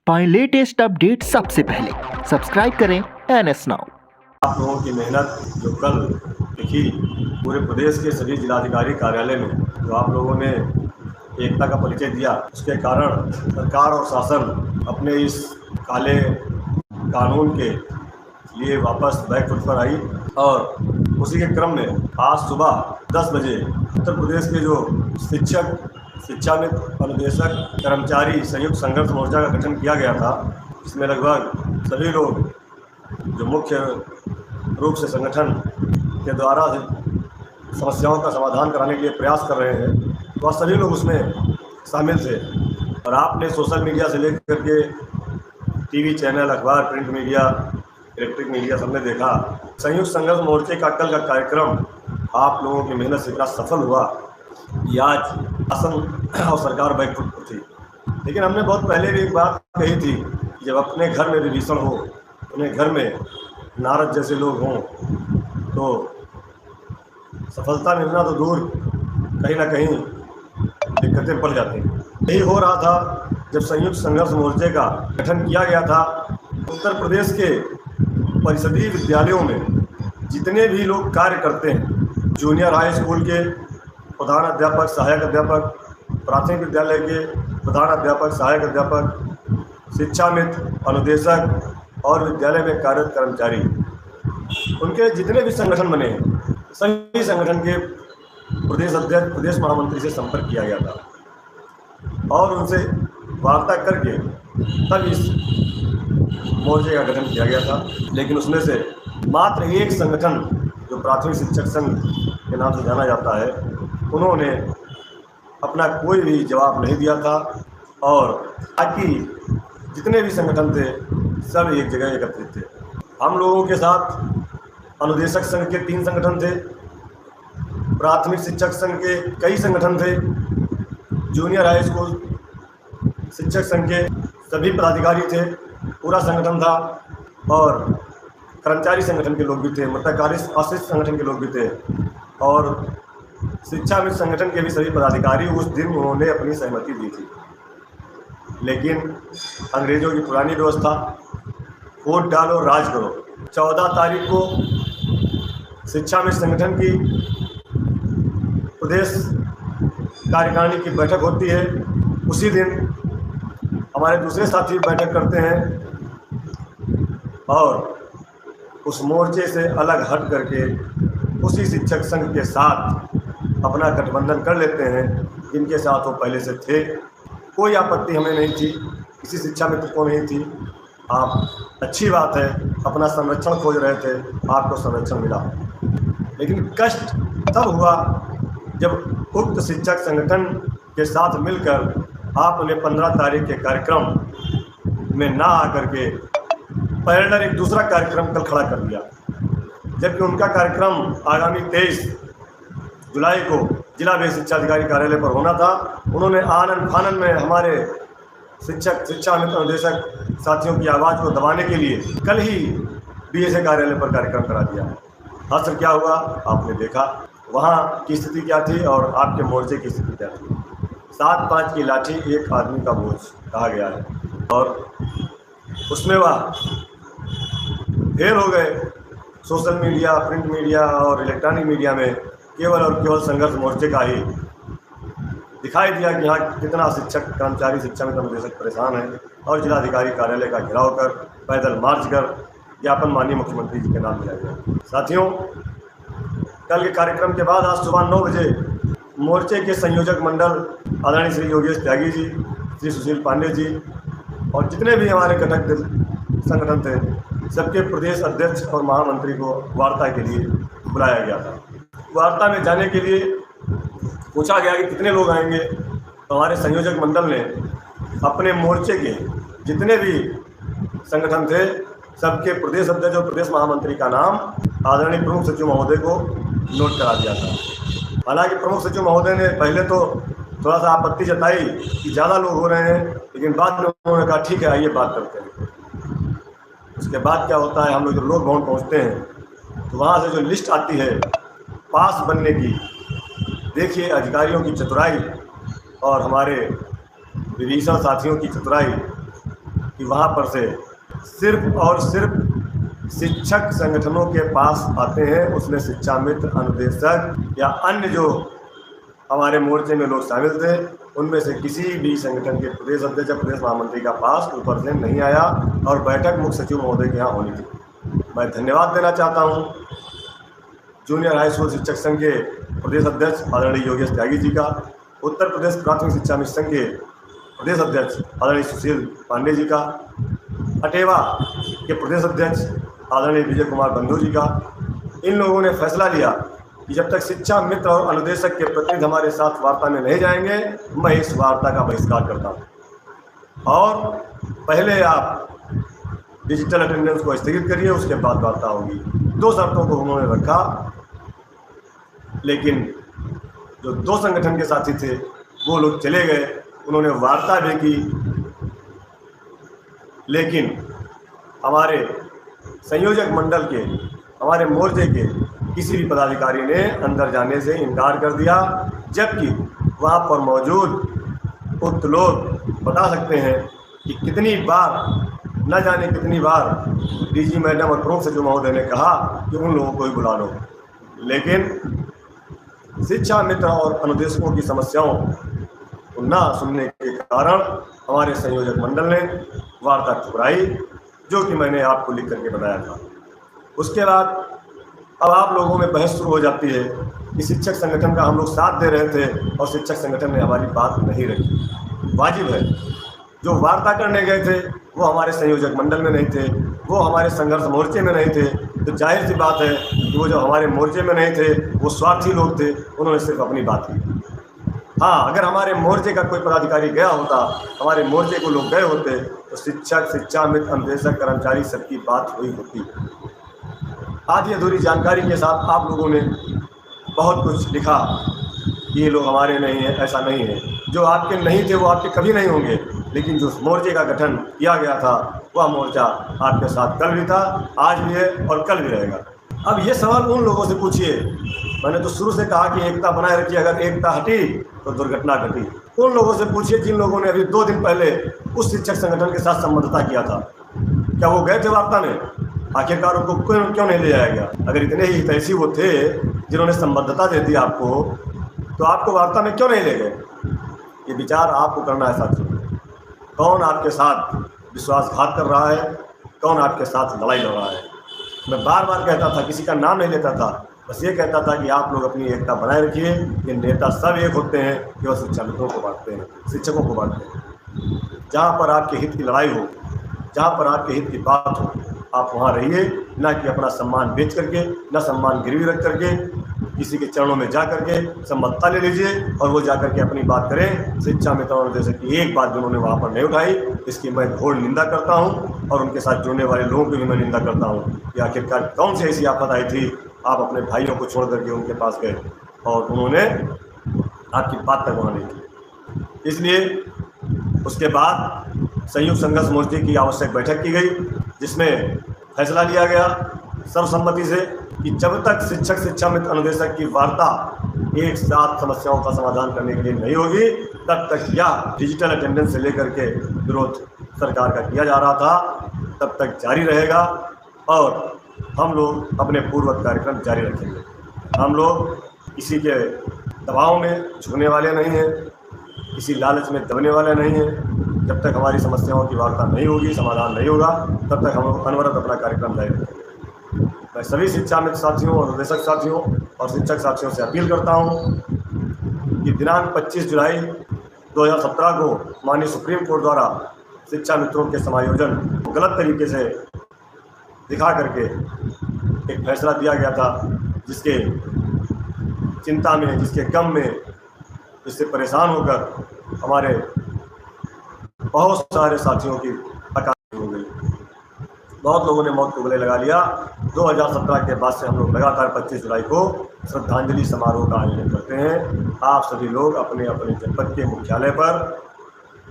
पाएं latest update सबसे पहले। सब्सक्राइब करें NS नाउ। आप लोगों की मेहनत जो कल दिखी पूरे प्रदेश के सभी जिलाधिकारी कार्यालय में, जो आप लोगों ने एकता का परिचय दिया, उसके कारण सरकार और शासन अपने इस काले कानून के लिए वापस बैक फुट पर आई। और उसी के क्रम में आज सुबह 10 बजे उत्तर प्रदेश के जो शिक्षक, शिक्षा मित्र, अनुदेशक, कर्मचारी संयुक्त संघर्ष मोर्चा का गठन किया गया था, इसमें लगभग सभी लोग जो मुख्य रूप से संगठन के द्वारा समस्याओं का समाधान कराने के लिए प्रयास कर रहे हैं, वह सभी लोग उसमें शामिल थे। और आपने सोशल मीडिया से लेकर के टीवी चैनल, अखबार, प्रिंट मीडिया, इलेक्ट्रिक मीडिया, सबने देखा संयुक्त संघर्ष मोर्चे का कल का कार्यक्रम आप लोगों की मेहनत से इतना सफल हुआ कि आज शासन और सरकार बैक फुट पर थी। लेकिन हमने बहुत पहले भी एक बात कही थी, जब अपने घर में विभीषण हो, अपने घर में नारद जैसे लोग हों, तो सफलता मिलना तो दूर, कहीं ना कहीं दिक्कतें पड़ जाती हैं। यही हो रहा था जब संयुक्त संघर्ष मोर्चे का गठन किया गया था। उत्तर प्रदेश के परिषदीय विद्यालयों में जितने भी लोग कार्य करते हैं, जूनियर हाई स्कूल के प्रधान अध्यापक, सहायक अध्यापक, प्राथमिक विद्यालय के प्रधान अध्यापक, सहायक अध्यापक, शिक्षा मित्र, अनुदेशक और विद्यालय में कार्यरत कर्मचारी, उनके जितने भी संगठन बने हैं, सभी संगठन के प्रदेश अध्यक्ष, प्रदेश महामंत्री से संपर्क किया गया था और उनसे वार्ता करके तब इस मोर्चे का गठन किया गया था। लेकिन उसमें से मात्र एक संगठन, जो प्राथमिक शिक्षक संघ के नाम से जाना जाता है, उन्होंने अपना कोई भी जवाब नहीं दिया था और बाकी जितने भी संगठन थे सब एक जगह एकत्रित थे। हम लोगों के साथ अनुदेशक संघ के 3 संगठन थे, प्राथमिक शिक्षक संघ के कई संगठन थे, जूनियर हाई स्कूल शिक्षक संघ के सभी पदाधिकारी थे, पूरा संगठन था, और कर्मचारी संगठन के लोग भी थे, मतलब कार्य आश्रित संगठन के लोग भी थे, और शिक्षा मित्र संगठन के भी सभी पदाधिकारी। उस दिन उन्होंने अपनी सहमति दी थी। लेकिन अंग्रेजों की पुरानी व्यवस्था, वोट डालो राज करो, 14 तारीख को शिक्षा मित्र संगठन की प्रदेश कार्यकारिणी की बैठक होती है। उसी दिन हमारे दूसरे साथी बैठक करते हैं और उस मोर्चे से अलग हट करके उसी शिक्षक संघ के साथ अपना गठबंधन कर लेते हैं, जिनके साथ वो पहले से थे। कोई आपत्ति हमें नहीं थी, किसी शिक्षा मित्र को नहीं थी। आप अच्छी बात है, अपना संरक्षण खोज रहे थे, आपको संरक्षण मिला। लेकिन कष्ट तब हुआ जब उक्त शिक्षक संगठन के साथ मिलकर आपने 15 तारीख के कार्यक्रम में ना आकर के पैरेलल एक दूसरा कार्यक्रम कल खड़ा कर दिया, जबकि उनका कार्यक्रम आगामी 23 जुलाई को जिला व्यय शिक्षा अधिकारी कार्यालय पर होना था। उन्होंने आनन फानन में हमारे शिक्षक, शिक्षा मित्र, अनुदेशक साथियों की आवाज़ को दबाने के लिए कल ही BSA कार्यालय पर कार्यक्रम करा दिया। असर क्या हुआ आपने देखा, वहाँ की स्थिति क्या थी और आपके मोर्चे की स्थिति क्या थी। 7-5 की लाठी एक आदमी का बोझ कहा गया है, और उसमें वह ढेर हो गए। सोशल मीडिया, प्रिंट मीडिया और इलेक्ट्रॉनिक मीडिया में केवल और केवल संघर्ष मोर्चे का ही दिखाई दिया कि यहाँ कितना शिक्षक, कर्मचारी, शिक्षा मित्र, अनुदेशक परेशान हैं, और जिलाधिकारी कार्यालय का घेराव कर, पैदल मार्च कर ज्ञापन माननीय मुख्यमंत्री जी के नाम दिया गया। साथियों, कल के कार्यक्रम के बाद आज सुबह 9 बजे मोर्चे के संयोजक मंडल आदरणीय श्री योगेश त्यागी जी, श्री सुशील पांडे जी और जितने भी हमारे घटक संगठन थे, सबके प्रदेश अध्यक्ष और महामंत्री को वार्ता के लिए बुलाया गया था। वार्ता में जाने के लिए पूछा गया कि कितने लोग आएंगे, तो हमारे संयोजक मंडल ने अपने मोर्चे के जितने भी संगठन थे, सबके प्रदेश अध्यक्ष और प्रदेश महामंत्री का नाम आदरणीय प्रमुख सचिव महोदय को नोट करा दिया था। हालांकि प्रमुख सचिव महोदय ने पहले तो थोड़ा सा आपत्ति जताई कि ज़्यादा लोग हो रहे हैं, लेकिन बाद में उन्होंने कहा ठीक है, आइए बात करते हैं। उसके बाद क्या होता है, हम लोग जब लोक भवन पहुँचते हैं तो वहाँ से जो लिस्ट आती है पास बनने की, देखिए अधिकारियों की चतुराई और हमारे विभीषण साथियों की चतुराई कि वहाँ पर से सिर्फ और सिर्फ शिक्षक संगठनों के पास आते हैं, उसमें शिक्षा मित्र, अनुदेशक या अन्य जो हमारे मोर्चे में लोग शामिल थे, उनमें से किसी भी संगठन के प्रदेश अध्यक्ष या प्रदेश महामंत्री का पास ऊपर से नहीं आया और बैठक मुख्य सचिव महोदय के यहाँ होनी थी। मैं धन्यवाद देना चाहता हूँ जूनियर हाई स्कूल शिक्षक संघ के प्रदेश अध्यक्ष आदरणीय योगेश त्यागी जी का, उत्तर प्रदेश प्राथमिक शिक्षा मित्र संघ के प्रदेश अध्यक्ष आदरणीय सुशील पांडे जी का, अटेवा के प्रदेश अध्यक्ष आदरणीय विजय कुमार बंधु जी का। इन लोगों ने फैसला लिया कि जब तक शिक्षा मित्र और अनुदेशक के प्रतिनिधि हमारे साथ वार्ता में नहीं जाएंगे, मैं इस वार्ता का बहिष्कार करता हूँ और पहले आप डिजिटल अटेंडेंस को स्थगित करिए, उसके बाद वार्ता होगी। 2 शर्तों को उन्होंने रखा, लेकिन जो 2 संगठन के साथी थे वो लोग चले गए। उन्होंने वार्ता भी की, लेकिन हमारे संयोजक मंडल के, हमारे मोर्चे के किसी भी पदाधिकारी ने अंदर जाने से इनकार कर दिया, जबकि वहाँ पर मौजूद उक्त लोग बता सकते हैं कि कितनी बार, न जाने कितनी बार डीजी मैडम और प्रमुख सचिव महोदय ने कहा कि उन लोगों को ही बुला लो, लेकिन शिक्षा मित्र और अनुदेशकों की समस्याओं को न सुनने के कारण हमारे संयोजक मंडल ने वार्ता ठुकराई, जो कि मैंने आपको लिख करके बताया था। उसके बाद अब आप लोगों में बहस शुरू हो जाती है कि शिक्षक संगठन का हम लोग साथ दे रहे थे और शिक्षक संगठन ने हमारी बात नहीं रखी। वाजिब है, जो वार्ता करने गए थे वो हमारे संयोजक मंडल में नहीं थे, वो हमारे संघर्ष मोर्चे में नहीं थे, तो जाहिर सी बात है कि वो जो हमारे मोर्चे में नहीं थे वो स्वार्थी लोग थे, उन्होंने सिर्फ अपनी बात की। हाँ, अगर हमारे मोर्चे का कोई पदाधिकारी गया होता, हमारे मोर्चे को लोग गए होते, तो शिक्षक, शिक्षा मित्र, अनुदेशक, कर्मचारी सबकी बात हुई होती। आधी अधूरी जानकारी के साथ आप लोगों ने बहुत कुछ लिखा, ये लोग हमारे नहीं हैं, ऐसा नहीं है। जो आपके नहीं थे वो आपके कभी नहीं होंगे, लेकिन जो मोर्चे का गठन किया गया था वह मोर्चा आपके साथ कल भी था, आज भी है और कल भी रहेगा। अब ये सवाल उन लोगों से पूछिए, मैंने तो शुरू से कहा कि एकता बनाए रखिए, अगर एकता हटी तो दुर्घटना घटी। उन लोगों से पूछिए जिन लोगों ने अभी 2 दिन पहले उस शिक्षक संगठन के साथ संबद्धता किया था, क्या वो गए थे वार्ता में? आखिरकार उनको क्यों नहीं ले जाया गया? अगर इतने ही हितैषी वो थे जिन्होंने संबद्धता दे दी आपको, तो आपको वार्ता में क्यों नहीं ले गए? ये विचार आपको करना है साथियों। कौन आपके साथ विश्वासघात कर रहा है, कौन आपके साथ लड़ाई लड़ रहा है? मैं बार बार कहता था, किसी का नाम नहीं लेता था, बस ये कहता था कि आप लोग अपनी एकता बनाए रखिए। ये नेता सब एक होते हैं, केवल शिक्षा मित्रों को बांटते हैं, शिक्षकों को बांटते हैं। जहाँ पर आपके हित की लड़ाई हो, जहाँ पर आपके हित की बात हो, आप वहाँ रहिए, ना कि अपना सम्मान बेच करके, ना सम्मान गिरवी रख करके किसी के चरणों में जा करके सम्मतता ले लीजिए और वो जा करके अपनी बात करें। शिक्षा मित्रों जैसे कि एक बात जिन्होंने वहाँ पर नहीं उठाई, इसकी मैं घोर निंदा करता हूँ और उनके साथ जुड़ने वाले लोगों की भी मैं निंदा करता हूँ कि आखिरकार कौन सी ऐसी आफत आई थी, आप अपने भाइयों को छोड़ करके उनके पास गए और उन्होंने आपकी बात तक वहाँ नहीं की। इसलिए उसके बाद संयुक्त संघर्ष मोर्चे की आवश्यक बैठक की गई, जिसमें फैसला लिया गया सर्वसम्मति से कि जब तक शिक्षक, शिक्षा मित्र, अनुदेशक की वार्ता एक साथ समस्याओं का समाधान करने के लिए नहीं होगी, तब तक यह डिजिटल अटेंडेंस से लेकर के विरोध सरकार का किया जा रहा था, तब तक जारी रहेगा और हम लोग अपने पूर्ववत कार्यक्रम जारी रखेंगे। हम लोग किसी के दबाव में झुकने वाले नहीं हैं, किसी लालच में दबने वाले नहीं हैं। जब तक हमारी समस्याओं की वार्ता नहीं होगी, समाधान नहीं होगा, तब तक हम लोग अनवरत अपना कार्यक्रम जारी रखेंगे। मैं सभी शिक्षा मित्र साथियों और अनुदेशक साथियों और शिक्षक साथियों से अपील करता हूं कि दिनांक 25 जुलाई 2017 को माननीय सुप्रीम कोर्ट द्वारा शिक्षा मित्रों के समायोजन को गलत तरीके से दिखा करके एक फैसला दिया गया था, जिसके चिंता में, जिसके गम में, जिससे परेशान होकर हमारे बहुत सारे साथियों की हताहत हो गई। बहुत लोगों ने मौत को गले लगा लिया। 2017 के बाद से हम लोग लगातार 25 जुलाई को श्रद्धांजलि समारोह का आयोजन करते हैं। आप सभी लोग अपने अपने जनपद के मुख्यालय पर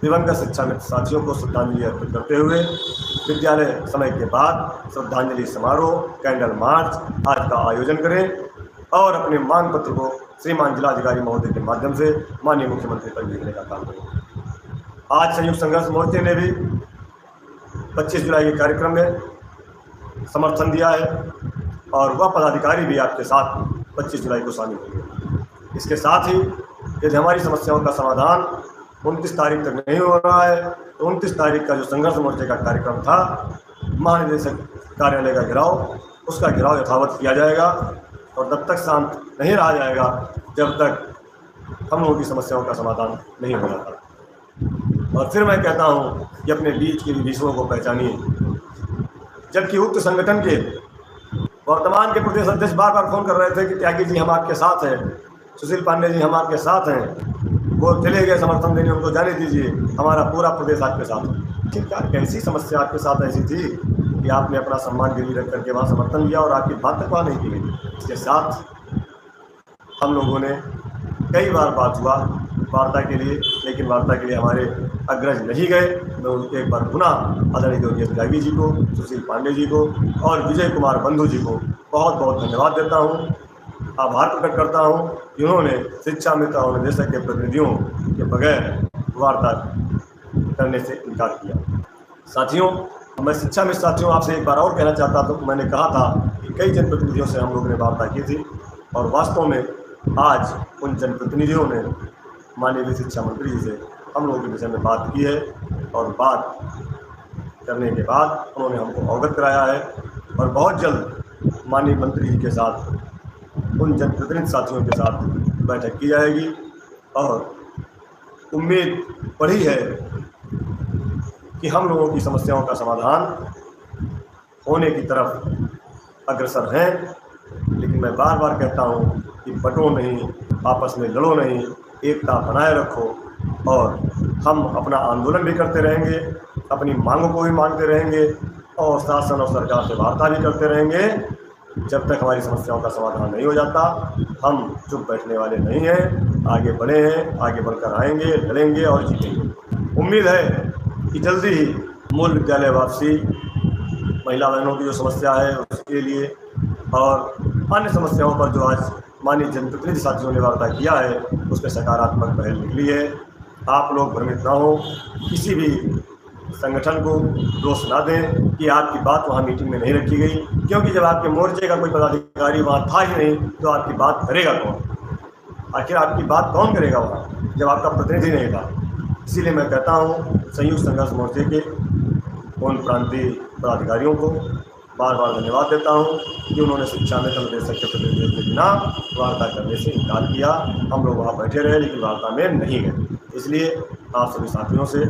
दिवंगत शिक्षा मित्र साथियों को श्रद्धांजलि अर्पित करते हुए विद्यालय समय के बाद श्रद्धांजलि समारोह, कैंडल मार्च आज का आयोजन करें और अपने मांग पत्र को श्रीमान जिलाधिकारी महोदय के माध्यम से माननीय मुख्यमंत्री तक भेजने का काम करें। आज संयुक्त संघर्ष मोर्चे ने भी 25 जुलाई के कार्यक्रम में समर्थन दिया है और वह पदाधिकारी भी आपके साथ 25 जुलाई को शामिल होंगे। इसके साथ ही यदि हमारी समस्याओं का समाधान 29 तारीख तक नहीं हो रहा है तो 29 तारीख का जो संघर्ष मोर्चे का कार्यक्रम था, महानिदेशक कार्यालय का घेराव, उसका घेराव यथावत किया जाएगा और तब तक शांत नहीं रहा जाएगा जब तक हम लोगों की समस्याओं का समाधान नहीं हो जाता। और फिर मैं कहता हूँ कि अपने बीच के विभीषणों को पहचानिए। जबकि उक्त संगठन के वर्तमान के प्रदेश अध्यक्ष बार बार फोन कर रहे थे कि त्यागी जी हम आपके साथ हैं, सुशील पांडे जी हम आपके साथ हैं, वो चले गए समर्थन देने, उनको जाने दीजिए, हमारा पूरा प्रदेश आपके साथ है। ठीक है, कैसी समस्या आपके साथ ऐसी थी कि आपने अपना सम्मान गिरवी रख करके वहाँ समर्थन दिया और आपकी बात तक वहाँ नहीं की गई। इसके साथ हम लोगों ने कई बार बात हुआ वार्ता के लिए, लेकिन वार्ता के लिए हमारे अग्रज नहीं गए। मैं उनके एक बार पुनः आदरणीय योगेश त्यागी जी को, सुशील पांडे जी को और विजय कुमार बंधु जी को बहुत बहुत धन्यवाद देता हूँ, आभार प्रकट करता हूँ कि उन्होंने शिक्षा मित्र और निदेशक के प्रतिनिधियों के बगैर वार्ता करने से इनकार किया। साथियों, मैं शिक्षा मित्र साथियों आपसे एक बार और कहना चाहता था, तो मैंने कहा था कि कई जनप्रतिनिधियों से हम लोगों ने वार्ता की थी और वास्तव में आज उन जनप्रतिनिधियों ने माननीय शिक्षा मंत्री जी से हम लोगों के विषय में बात की है और बात करने के बाद उन्होंने हमको अवगत कराया है और बहुत जल्द माननीय मंत्री जी के साथ उन जनप्रतिनिधि साथियों के साथ बैठक की जाएगी और उम्मीद बड़ी है कि हम लोगों की समस्याओं का समाधान होने की तरफ अग्रसर हैं। लेकिन मैं बार बार कहता हूँ कि बटो नहीं, आपस में लड़ो नहीं, एकता बनाए रखो और हम अपना आंदोलन भी करते रहेंगे, अपनी मांगों को भी मांगते रहेंगे और शासन और सरकार से वार्ता भी करते रहेंगे। जब तक हमारी समस्याओं का समाधान नहीं हो जाता हम चुप बैठने वाले नहीं हैं, आगे बढ़े हैं, आगे बढ़कर आएंगे, लड़ेंगे और जीतेंगे। उम्मीद है कि जल्दी ही मूल विद्यालय वापसी, महिला बहनों की जो समस्या है उसके लिए और अन्य समस्याओं पर जो आज माननीय जनप्रतिनिधि साथियों ने वार्ता किया है उस पर सकारात्मक पहल निकली है। आप लोग भ्रमित ना हो, किसी भी संगठन को दोष ना दें कि आपकी बात वहाँ मीटिंग में नहीं रखी गई, क्योंकि जब आपके मोर्चे का कोई पदाधिकारी वहाँ था ही नहीं तो आपकी बात करेगा कौन? आखिर आपकी बात कौन करेगा वहाँ जब आपका प्रतिनिधि नहीं था? इसीलिए मैं कहता हूँ संयुक्त संघर्ष मोर्चे के उन प्रांतीय पदाधिकारियों को बार बार धन्यवाद देता हूँ कि उन्होंने शिक्षा में निदेशक के प्रतिनिधियों के बिना वार्ता करने से इनकार किया। हम लोग वहाँ बैठे रहे लेकिन वार्ता में नहीं गए। इसलिए आप सभी साथियों से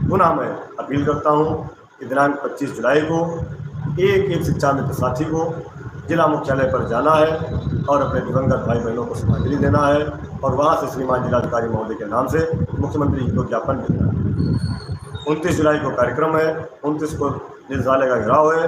पुनः मैं अपील करता हूँ कि दिनांक 25 जुलाई को एक एक शिक्षा मित्र साथी को जिला मुख्यालय पर जाना है और अपने दिवंगत भाई बहनों को श्रद्धांजलि देना है और वहाँ से श्रीमान जिलाधिकारी महोदय के नाम से मुख्यमंत्री जी को ज्ञापन देना है। 29 जुलाई को कार्यक्रम है, 29 को निदेशालय का घेराव है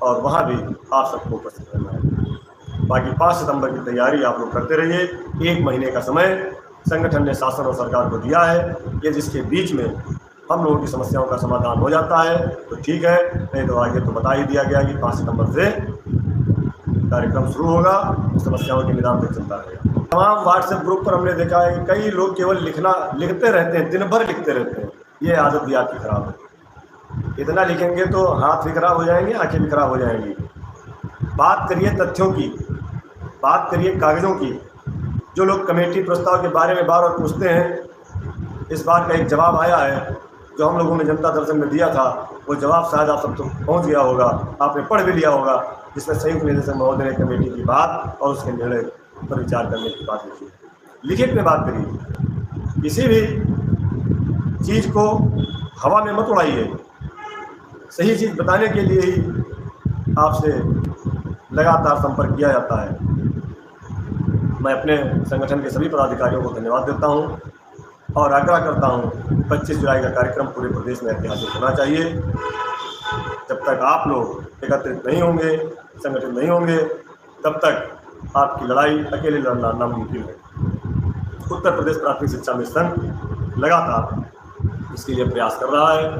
और वहाँ भी आप सबको उपस्थित रहना है। बाकी 5 सितंबर की तैयारी आप लोग करते रहिए। 1 महीने का समय संगठन ने शासन और सरकार को दिया है, ये जिसके बीच में हम लोगों की समस्याओं का समाधान हो जाता है तो ठीक है, नहीं तो आगे तो बता ही दिया गया कि 5 सितंबर से कार्यक्रम शुरू होगा, समस्याओं के निदान तक चलता रहेगा। तमाम व्हाट्सएप ग्रुप पर हमने देखा है कि कई लोग केवल लिखते रहते हैं, दिन भर लिखते रहते हैं। ये आदत भी आपकी खराब है। इतना लिखेंगे तो हाथ भी खराब हो जाएंगे, आंखें भी खराब हो जाएंगी। बात करिए तथ्यों की, बात करिए कागज़ों की। जो लोग कमेटी प्रस्ताव के बारे में बार बार पूछते हैं, इस बार का एक जवाब आया है जो हम लोगों ने जनता दर्शन में दिया था। वो जवाब शायद आप सब तक पहुँच गया होगा, आपने पढ़ भी लिया होगा, जिसमें संयुक्त निदेशक महोदय ने कमेटी की बात और उसके निर्णय पर विचार करने की बात लिखी। लिखित में बात करिए, किसी भी चीज़ को हवा में मत उड़ाइए। सही चीज़ बताने के लिए ही आपसे लगातार संपर्क किया जाता है। मैं अपने संगठन के सभी पदाधिकारियों को धन्यवाद देता हूं और आग्रह करता हूं 25 जुलाई का कार्यक्रम पूरे प्रदेश में ऐतिहासिक होना चाहिए। जब तक आप लोग एकत्रित नहीं होंगे, संगठित नहीं होंगे, तब तक आपकी लड़ाई अकेले लड़ना नामुमकिन है। उत्तर प्रदेश प्राथमिक शिक्षा मिशन लगातार इसके लिए प्रयास कर रहा है।